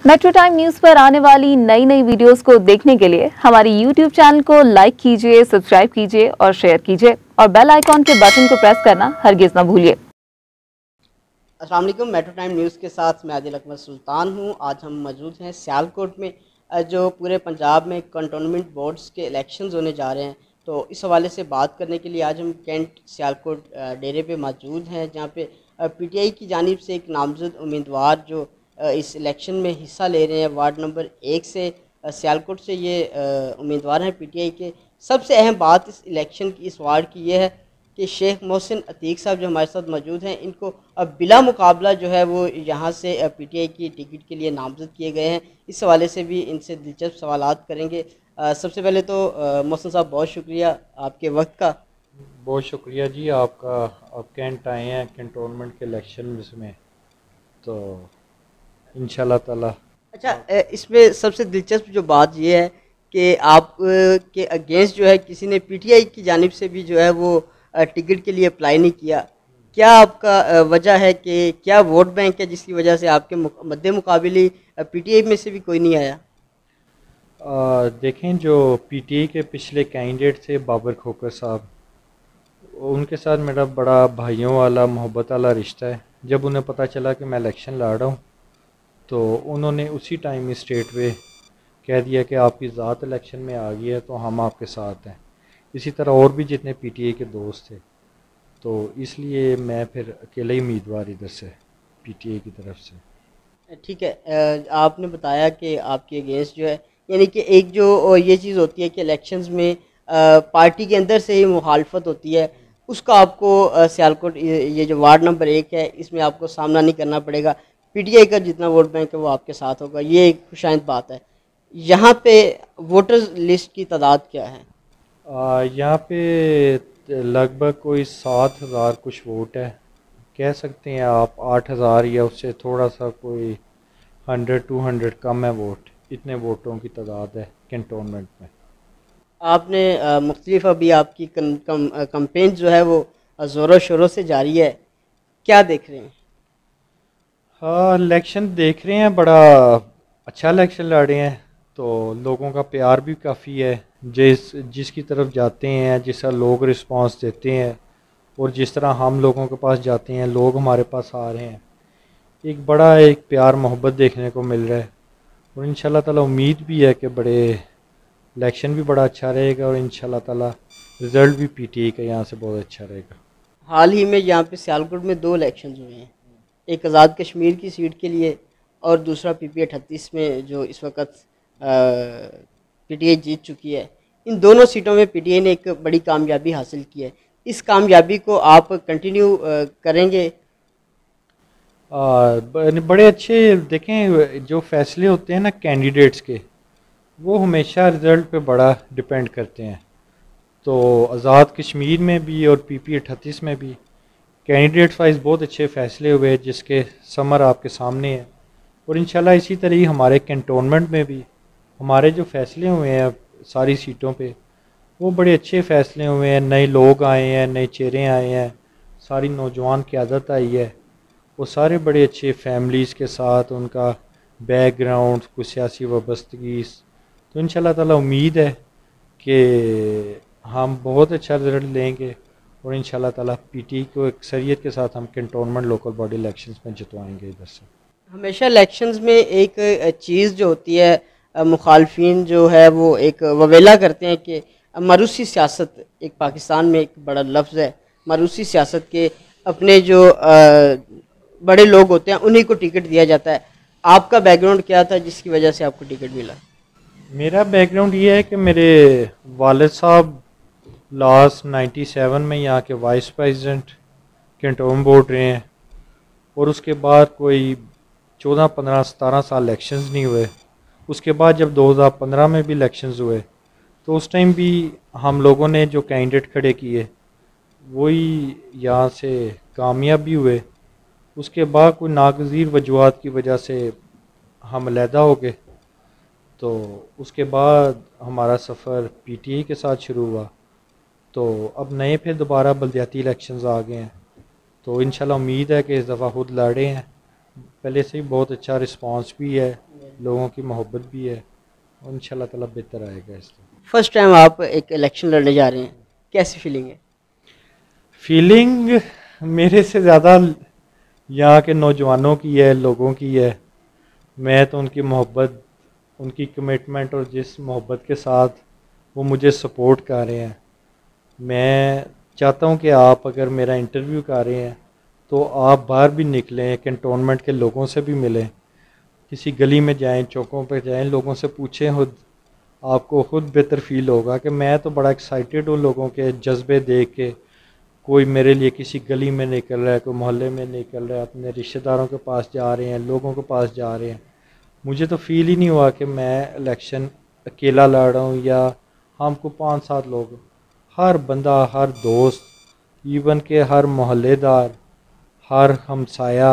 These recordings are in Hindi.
मेट्रो टाइम न्यूज पर आने वाली नई नई वीडियोस को देखने के लिए हमारी यूट्यूब चैनल को लाइक कीजिए, सब्सक्राइब कीजिए और शेयर कीजिए और बेल आइकॉन के बटन को प्रेस करना हरगिज ना भूलिए। अस्सलाम वालेकुम। मेट्रो टाइम न्यूज़ के साथ मैं आदिल अकमल सुल्तान हूं। आज हम मौजूद हैं सियालकोट में, जो पूरे पंजाब में कंटोनमेंट बोर्ड्स के इलेक्शंस होने जा रहे हैं। तो इस हवाले से बात करने के लिए आज हम कैंट सियालकोट डेरे पे मौजूद हैं, जहां पे पीटीआई की जानिब से एक नामजद उम्मीदवार जो इस इलेक्शन में हिस्सा ले रहे हैं, वार्ड नंबर 1 से सियालकोट से ये उम्मीदवार हैं पीटीआई के। सबसे अहम बात इस इलेक्शन की, इस वार्ड की, ये है कि शेख मोहसिन अतीक साहब जो हमारे साथ मौजूद हैं, इनको अब बिला मुकाबला जो है वो यहाँ से पीटीआई की टिकट के लिए नामजद किए गए हैं। इस हवाले से भी इनसे दिलचस्प सवालात करेंगे। सबसे पहले तो मोहसिन साहब, बहुत शुक्रिया आपके वक्त का। बहुत शुक्रिया जी आपका। आप कैंट आए हैं कैंटोनमेंट के इलेक्शन में, तो इंशाल्लाह ताला। अच्छा, इसमें सबसे दिलचस्प जो बात ये है कि आप के अगेंस्ट जो है किसी ने पीटीआई की जानिब से भी जो है वो टिकट के लिए अप्लाई नहीं किया। क्या आपका वजह है कि क्या वोट बैंक है जिसकी वजह से आपके मद्दे मुकाबले पीटीआई में से भी कोई नहीं आया? देखें, जो पीटीआई के पिछले कैंडिडेट थे बाबर खोकर साहब, उनके साथ मेरा बड़ा भाइयों वाला मोहब्बत वाला रिश्ता है। जब उन्हें पता चला कि मैं इलेक्शन लड़ रहा हूँ, तो उन्होंने उसी टाइम स्टेट पे कह दिया कि आपकी ज़ात इलेक्शन में आ गई है तो हम आपके साथ हैं। इसी तरह और भी जितने पीटीआई के दोस्त थे, तो इसलिए मैं फिर अकेले ही उम्मीदवार इधर से पीटीआई की तरफ से। ठीक है, आपने बताया कि आपके अगेंस्ट जो है, यानी कि एक जो ये चीज़ होती है कि इलेक्शंस में पार्टी के अंदर से ही मुखालफत होती है, उसका आपको सियालकोट ये जो वार्ड नंबर 1 है, इसमें आपको सामना नहीं करना पड़ेगा। पीटीआई का जितना वोट बैंक है वो आपके साथ होगा, ये एक खुशाइंद बात है। यहाँ पे वोटर्स लिस्ट की तादाद क्या है? यहाँ पे लगभग कोई 7,000 कुछ वोट है, कह सकते हैं आप 8,000 या उससे थोड़ा सा कोई 100-200 कम है वोट। इतने वोटों की तादाद है कैंटोनमेंट में। आपने मुख्तलिफ अभी आपकी कंपेन जो है वो ज़ोरों शोरों से जारी है, क्या देख रहे हैं? हाँ, इलेक्शन देख रहे हैं, बड़ा अच्छा इलेक्शन लड़ रहे हैं, तो लोगों का प्यार भी काफ़ी है। जिसकी तरफ जाते हैं, जिस तरह लोग रिस्पांस देते हैं और जिस तरह हम लोगों के पास जाते हैं, लोग हमारे पास आ रहे हैं, एक बड़ा एक प्यार मोहब्बत देखने को मिल रहा है। और इंशाल्लाह ताला उम्मीद भी है कि बड़े इलेक्शन भी बड़ा अच्छा रहेगा और इंशाल्लाह ताला रिज़ल्ट भी पीटीआई का यहाँ से बहुत अच्छा रहेगा। हाल ही में यहाँ पे सियालकोट में 2 इलेक्शंस हुए हैं, एक आज़ाद कश्मीर की सीट के लिए और दूसरा पीपी 38 में जो इस वक्त पीटीआई जीत चुकी है। इन दोनों सीटों में पीटीआई ने एक बड़ी कामयाबी हासिल की है। इस कामयाबी को आप कंटिन्यू करेंगे? बड़े अच्छे देखें, जो फैसले होते हैं ना कैंडिडेट्स के, वो हमेशा रिज़ल्ट पे बड़ा डिपेंड करते हैं। तो आज़ाद कश्मीर में भी और पीपी 38 में भी कैंडिडेट्स वाइज बहुत अच्छे फ़ैसले हुए, जिसके समर आपके सामने है। और इंशाल्लाह इसी तरह ही हमारे कैंटोनमेंट में भी हमारे जो फ़ैसले हुए हैं सारी सीटों पे, वो बड़े अच्छे फ़ैसले हुए हैं। नए लोग आए हैं, नए चेहरे आए हैं, सारी नौजवान क़यादत आई है। वो सारे बड़े अच्छे फैमिलीज़ के साथ, उनका बैकग्राउंड, कुछ सियासी वाबस्तगी। तो इंशाल्लाह ताला उम्मीद है कि हम बहुत अच्छा रिजल्ट लेंगे और इंशाल्लाह ताला पीटीआई को अक्सरियत के साथ हम कैंटोनमेंट लोकल बॉडी इलेक्शंस में जितवाएंगे इधर से। हमेशा इलेक्शंस में एक चीज़ जो होती है, मुखालफिन जो है वो एक ववेला करते हैं कि मरूसी सियासत, एक पाकिस्तान में एक बड़ा लफ्ज़ है, मरूसी सियासत के अपने जो बड़े लोग होते हैं उन्हीं को टिकट दिया जाता है। आपका बैकग्राउंड क्या था जिसकी वजह से आपको टिकट मिला? मेरा बैकग्राउंड ये है कि मेरे वालिद साहब लास्ट 97 में यहाँ के वाइस प्रेसिडेंट कैंटोनमेंट बोर्ड रहे हैं, और उसके बाद कोई 14, 15, 17 साल इलेक्शंस नहीं हुए। उसके बाद जब 2015 में भी इलेक्शंस हुए, तो उस टाइम भी हम लोगों ने जो कैंडिडेट खड़े किए वही यहाँ से कामयाब भी हुए। उसके बाद कोई नागज़ीर वजूहात की वजह से हम अलहदा हो गए, तो उसके बाद हमारा सफ़र पीटीआई के साथ शुरू हुआ। तो अब नए फिर दोबारा बल्दियाती इलेक्शंस आ गए हैं, तो इंशाल्लाह उम्मीद है कि इस दफ़ा खुद लड़े हैं। पहले से ही बहुत अच्छा रिस्पांस भी है लोगों की मोहब्बत भी है और इंशाल्लाह ताला बेहतर आएगा इसमें। फर्स्ट टाइम आप एक इलेक्शन लड़ने जा रहे हैं, कैसी फीलिंग है? फीलिंग मेरे से ज़्यादा यहाँ के नौजवानों की है, लोगों की है। मैं तो उनकी मोहब्बत, उनकी कमिटमेंट और जिस मोहब्बत के साथ वो मुझे सपोर्ट कर रहे हैं, मैं चाहता हूँ कि आप अगर मेरा इंटरव्यू कर रहे हैं तो आप बाहर भी निकलें, कैंटोनमेंट के लोगों से भी मिलें, किसी गली में जाएं, चौकों पर जाएं, लोगों से पूछें खुद, आपको खुद बेहतर फील होगा कि मैं तो बड़ा एक्साइटेड हूँ लोगों के जज्बे देख के। कोई मेरे लिए किसी गली में निकल रहा है, कोई मोहल्ले में निकल रहा है, अपने रिश्तेदारों के पास जा रहे हैं, लोगों के पास जा रहे हैं। मुझे तो फील ही नहीं हुआ कि मैं इलेक्शन अकेला लड़ रहा हूँ या हमको 5-7 लोग, हर बंदा, हर दोस्त, इवन के हर मोहल्लेदार, हर हमसाया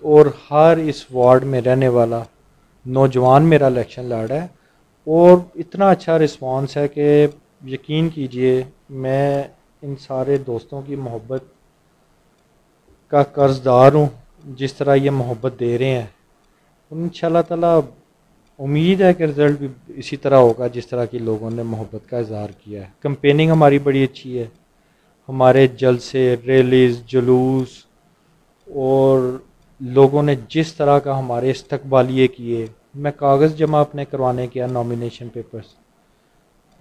और हर इस वार्ड में रहने वाला नौजवान मेरा इलेक्शन लड़ रहा है और इतना अच्छा रिस्पांस है कि यकीन कीजिए मैं इन सारे दोस्तों की मोहब्बत का कर्जदार हूँ। जिस तरह ये मोहब्बत दे रहे हैं इंशाल्लाह ताला उम्मीद है कि रिज़ल्ट भी इसी तरह होगा जिस तरह की लोगों ने मोहब्बत का इजहार किया है। कैंपेनिंग हमारी बड़ी अच्छी है, हमारे जलसे, रैलीज़, जुलूस और लोगों ने जिस तरह का हमारे इस्तकबालिए किए। मैं कागज़ जमा अपने करवाने गया, नॉमिनेशन पेपर्स,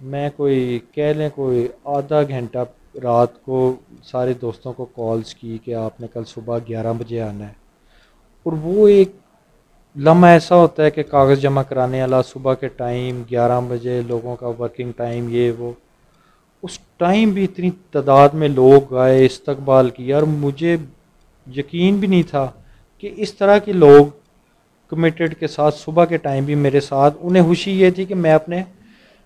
मैं कोई कह लें कोई आधा घंटा रात को सारे दोस्तों को कॉल्स की कि आपने कल सुबह 11 बजे आना है। और वो एक लम्हा ऐसा होता है कि कागज़ जमा कराने वाला सुबह के टाइम 11 बजे, लोगों का वर्किंग टाइम, ये वो, उस टाइम भी इतनी तादाद में लोग आए, इस्तकबाल किया और मुझे यकीन भी नहीं था कि इस तरह के लोग कमिटेड के साथ सुबह के टाइम भी मेरे साथ। उन्हें खुशी ये थी कि मैं अपने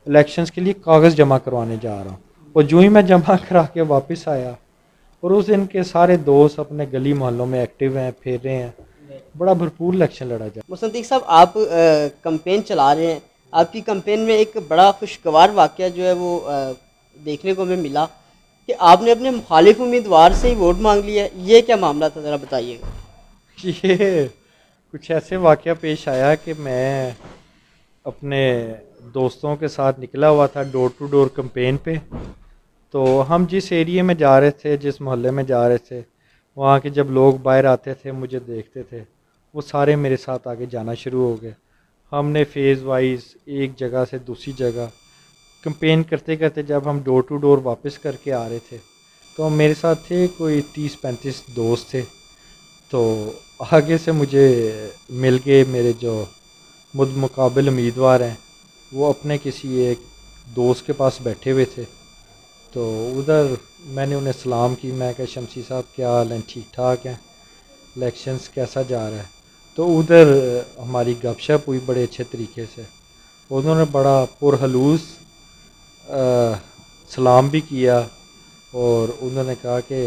इलेक्शंस के लिए कागज़ जमा करवाने जा रहा हूँ और जो ही मैं जमा करा के वापस आया और उस दिन के सारे दोस्त अपने गली मोहल्लों में एक्टिव हैं, फिर रहे हैं, बड़ा भरपूर इलेक्शन लड़ा जाए। मुसद्दीक साहब, आप कैंपेन चला रहे हैं, आपकी कैंपेन में एक बड़ा खुशगवार वाक़या जो है वो देखने को हमें मिला कि आपने अपने मुखालिफ उम्मीदवार से ही वोट मांग लिया। ये क्या मामला था, ज़रा बताइएगा। ये कुछ ऐसे वाक़या पेश आया कि मैं अपने दोस्तों के साथ निकला हुआ था डोर टू डोर कैंपेन पे। तो हम जिस एरिया में जा रहे थे, जिस मोहल्ले में जा रहे थे, वहाँ के जब लोग बाहर आते थे, मुझे देखते थे, वो सारे मेरे साथ आगे जाना शुरू हो गए। हमने फेज़ वाइज एक जगह से दूसरी जगह कैंपेन करते करते जब हम डोर टू डोर वापस करके आ रहे थे तो मेरे साथ थे कोई 30-35 दोस्त थे। तो आगे से मुझे मिल गए मेरे जो मुकाबिल उम्मीदवार हैं, वो अपने किसी एक दोस्त के पास बैठे हुए थे। तो उधर मैंने उन्हें सलाम की, मैं कहा शमसी साहब क्या हाल हैं, ठीक ठाक हैं, इलेक्शंस कैसा जा रहा है। तो उधर हमारी गपशप हुई बड़े अच्छे तरीके से, उन्होंने बड़ा पुरहलूस सलाम भी किया और उन्होंने कहा कि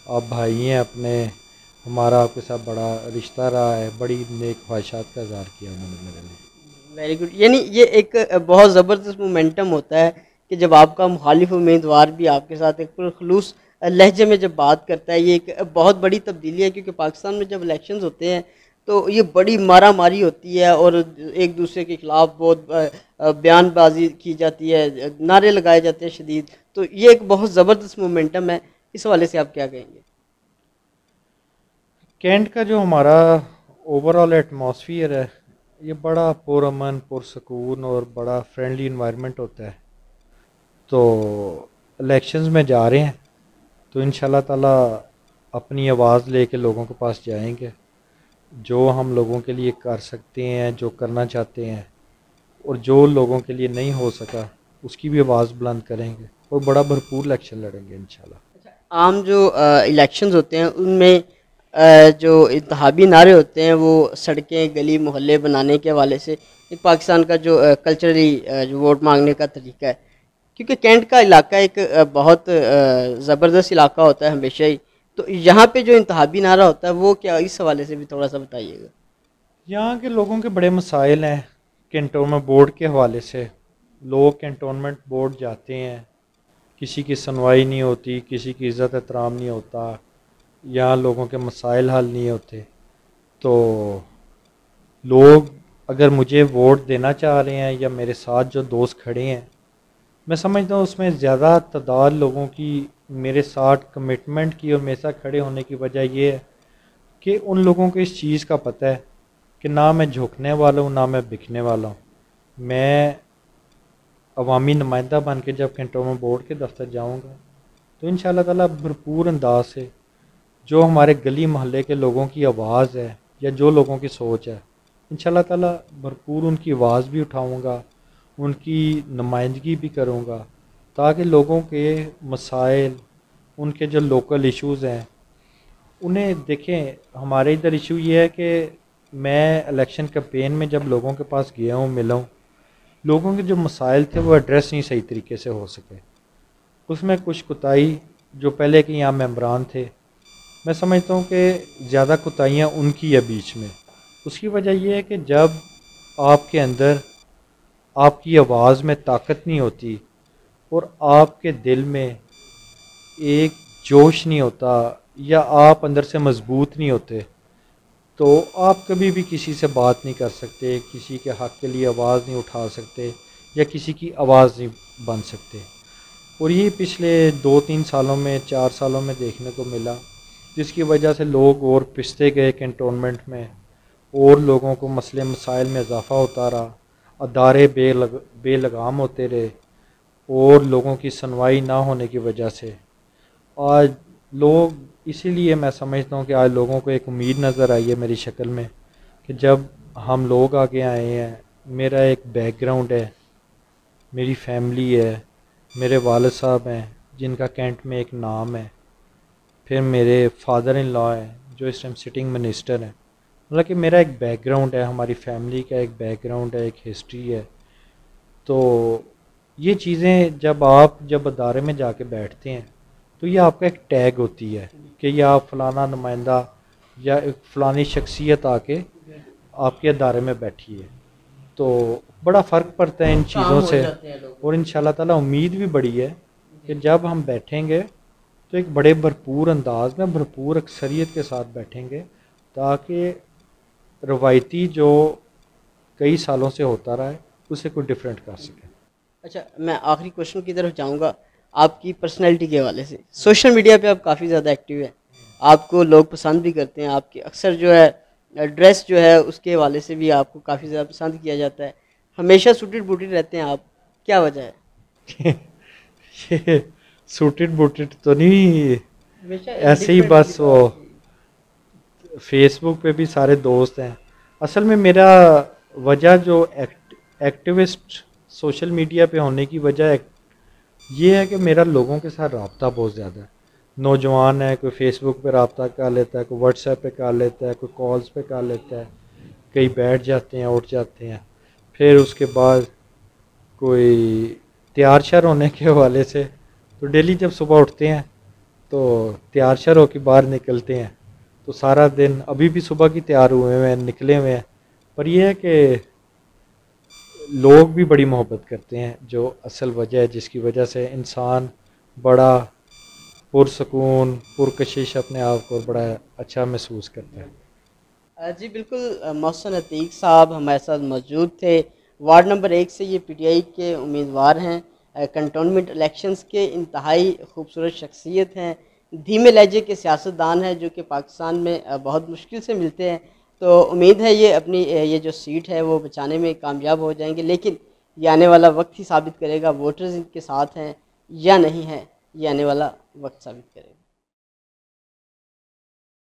आप भाई हैं अपने, हमारा आपके साथ बड़ा रिश्ता रहा है, बड़ी नेक ख्वाहिशात का इज़हार किया उन्होंने मेरे लिए। Very good. यानी ये एक बहुत ज़बरदस्त मोमेंटम होता है कि जब आपका मुखालिफ उम्मीदवार भी आपके साथ एक पुरखलूस लहजे में जब बात करता है। ये एक बहुत बड़ी तब्दीली है क्योंकि पाकिस्तान में जब इलेक्शंस होते हैं तो ये बड़ी मारा मारी होती है और एक दूसरे के ख़िलाफ़ बहुत बयानबाजी की जाती है, नारे लगाए जाते हैं शदीद। तो ये एक बहुत ज़बरदस्त मोमेंटम है। इस हवाले से आप क्या कहेंगे? कैंट का जो हमारा ओवरऑल एटमॉस्फियर है ये बड़ा पुरअमन, पुरसकून और बड़ा फ्रेंडली इन्वायरमेंट होता है। तो इलेक्शंस में जा रहे हैं तो इंशाल्लाह ताला अपनी आवाज़ लेके लोगों के पास जाएंगे, जो हम लोगों के लिए कर सकते हैं, जो करना चाहते हैं और जो लोगों के लिए नहीं हो सका उसकी भी आवाज़ बुलंद करेंगे और बड़ा भरपूर इलेक्शन लड़ेंगे इंशाल्लाह। आम जो इलेक्शंस होते हैं उनमें जो इंतखाबी नारे होते हैं वो सड़कें, गली, मोहल्ले बनाने के हवाले से एक पाकिस्तान का जो कल्चरली जो वोट मांगने का तरीका है, क्योंकि कैंट का इलाका एक बहुत ज़बरदस्त इलाका होता है हमेशा ही। तो यहाँ पे जो इंतखाबी नारा होता है वो क्या, इस हवाले से भी थोड़ा सा बताइएगा। यहाँ के लोगों के बड़े मसाइल हैं कैंटोनमेंट बोर्ड के हवाले से। लोग कैंटोनमेंट बोर्ड जाते हैं, किसी की सुनवाई नहीं होती, किसी की इज़्ज़त एहतराम नहीं होता, यहाँ लोगों के मसाइल हल नहीं होते। तो लोग अगर मुझे वोट देना चाह रहे हैं या मेरे साथ जो दोस्त खड़े हैं, मैं समझता हूँ उसमें ज़्यादा तादाद लोगों की मेरे साथ कमिटमेंट की और मेरे साथ खड़े होने की वजह ये है कि उन लोगों को इस चीज़ का पता है कि ना मैं झुकने वाला हूँ ना मैं बिकने वाला हूँ। मैं अवामी नुमाइंदा बन के जब कंटोनमेंट बोर्ड के दफ्तर जाऊँगा तो इंशाअल्लाह ताला भरपूर अंदाज से जो हमारे गली मोहल्ले के लोगों की आवाज़ है या जो लोगों की सोच है, इंशाअल्लाह ताला भरपूर उनकी आवाज़ भी उठाऊँगा, उनकी नुमाइंदगी भी करूँगा, ताकि लोगों के मसाइल, उनके जो लोकल इश्यूज़ हैं उन्हें देखें। हमारे इधर इशू ये है कि मैं इलेक्शन कैंपेन में जब लोगों के पास गया हूँ, मिला हूँ, लोगों के जो मसाइल थे वो एड्रेस नहीं सही तरीके से हो सके। उसमें कुछ कोताही जो पहले के यहाँ मेंबरान थे, मैं समझता हूँ कि ज़्यादा कोताहियाँ उनकी है बीच में। उसकी वजह यह है कि जब आपके अंदर आपकी आवाज़ में ताकत नहीं होती और आपके दिल में एक जोश नहीं होता या आप अंदर से मजबूत नहीं होते, तो आप कभी भी किसी से बात नहीं कर सकते, किसी के हक़ के लिए आवाज़ नहीं उठा सकते या किसी की आवाज़ नहीं बन सकते। और ये पिछले 2-3 सालों में, 4 सालों में देखने को मिला, जिसकी वजह से लोग और पिसते गए कैंटोनमेंट में और लोगों को मसले मसाइल में इजाफ़ा होता रहा, अदारे बेलगाम होते रहे और लोगों की सुनवाई ना होने की वजह से आज लोग, इसीलिए मैं समझता हूँ कि आज लोगों को एक उम्मीद नज़र आई है मेरी शक्ल में कि जब हम लोग आगे आए हैं, मेरा एक बैकग्राउंड है, मेरी फैमिली है, मेरे वालिद साहब हैं जिनका कैंट में एक नाम है, फिर मेरे फादर इन लॉ हैं जो इस टाइम सिटिंग मिनिस्टर हैं। मतलब कि मेरा एक बैकग्राउंड है, हमारी फैमिली का एक बैकग्राउंड है, एक हिस्ट्री है। तो ये चीज़ें जब अदारे में जाके बैठते हैं तो ये आपका एक टैग होती है कि ये आप फ़लाना नुमाइंदा या एक फ़लानी शख्सियत आके आपके अदारे में बैठी है। तो बड़ा फ़र्क पड़ता है इन चीज़ों से। और इंशाअल्लाह ताला उम्मीद भी बड़ी है कि जब हम बैठेंगे तो एक बड़े भरपूर अंदाज में, भरपूर अक्सरियत के साथ बैठेंगे, ताकि रवायती जो कई सालों से होता रहा है उसे कोई डिफरेंट कर सके। अच्छा, मैं आखिरी क्वेश्चन की तरफ जाऊंगा आपकी पर्सनैलिटी के हवाले से। सोशल मीडिया पे आप काफ़ी ज़्यादा एक्टिव हैं, आपको लोग पसंद भी करते हैं, आपकी अक्सर जो है ड्रेस जो है उसके हवाले से भी आपको काफ़ी ज़्यादा पसंद किया जाता है, हमेशा सूटेड बूटेड रहते हैं आप, क्या वजह है? ये सूटेड बूटेड तो नहीं, हमेशा ऐसे ही बस वो फेसबुक पे भी सारे दोस्त हैं। असल में मेरा वजह जो एक्टिविस्ट सोशल मीडिया पे होने की वजह ये है कि मेरा लोगों के साथ रब्ता बहुत ज़्यादा है। नौजवान है, कोई फेसबुक पे रब्ता कर लेता है, कोई व्हाट्सएप पे कर लेता है, कोई कॉल्स पे कर लेता है, कई बैठ जाते हैं, उठ जाते हैं। फिर उसके बाद कोई तैयार शर होने के हवाले से तो डेली जब सुबह उठते हैं तो तैयार शर होकर बाहर निकलते हैं, तो सारा दिन अभी भी सुबह की तैयार हुए हुए हैं, निकले हुए हैं। पर यह है कि लोग भी बड़ी मोहब्बत करते हैं, जो असल वजह है जिसकी वजह से इंसान बड़ा पुरसकून पुरकशिश अपने आप को बड़ा अच्छा महसूस करता है। जी बिल्कुल, मोहसिन अतीक साहब हमारे साथ मौजूद थे। वार्ड नंबर 1 से ये पीटीआई के उम्मीदवार हैं, कंटोनमेंट इलेक्शंस के इंतहाई खूबसूरत शख्सियत हैं, धीमे लहजे के सियासतदान हैं जो कि पाकिस्तान में बहुत मुश्किल से मिलते हैं। तो उम्मीद है ये अपनी ये जो सीट है वो बचाने में कामयाब हो जाएंगे, लेकिन ये आने वाला वक्त ही साबित करेगा वोटर्स इनके साथ हैं या नहीं है, ये आने वाला वक्त साबित करेगा।